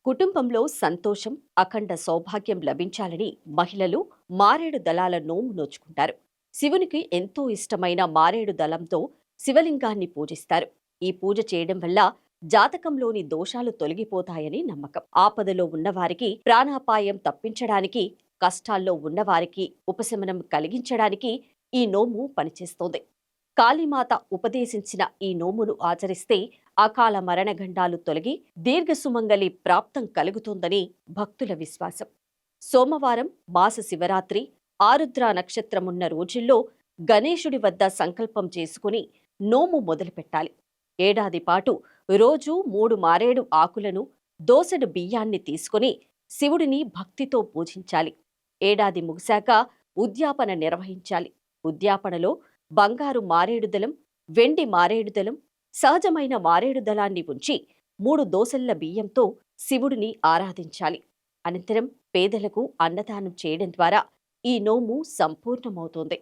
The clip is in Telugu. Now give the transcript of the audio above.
కుటుంబంలో సంతోషం, అఖండ సౌభాగ్యం లభించాలని మహిళలు మారేడు దళాల నోము నోచుకుంటారు. శివునికి ఎంతో ఇష్టమైన మారేడు దళంతో శివలింగాన్ని పూజిస్తారు. ఈ పూజ చేయడం వల్ల జాతకంలోని దోషాలు తొలగిపోతాయని నమ్మకం. ఆపదలో ఉన్నవారికి ప్రాణాపాయం తప్పించడానికి, కష్టాల్లో ఉన్నవారికి ఉపశమనం కలిగించడానికి ఈ నోము పనిచేస్తోంది. కాళీమాత ఉపదేశించిన ఈ నోమును ఆచరిస్తే అకాల మరణగండాలు తొలగి దీర్ఘసుమంగళి ప్రాప్తం కలుగుతోందని భక్తుల విశ్వాసం. సోమవారం, మాస శివరాత్రి, ఆరుద్ర నక్షత్రమున్న రోజుల్లో గణేశుడి వద్ద సంకల్పం చేసుకుని నోము మొదలుపెట్టాలి. ఏడాది పాటు రోజూ 3 మారేడు ఆకులను, దోసెడు బియ్యాన్ని తీసుకుని శివుడిని భక్తితో పూజించాలి. ఏడాది ముగిశాక ఉద్యాపన నిర్వహించాలి. ఉద్యాపనలో బంగారు మారేడుదలం, వెండి మారేడుదలం, సహజమైన మారేడుదలాన్ని ఉంచి 3 దోసెళ్ల బియ్యంతో శివుడిని ఆరాధించాలి. అనంతరం పేదలకు అన్నదానం చేయడం ద్వారా ఈ నోము సంపూర్ణమవుతోంది.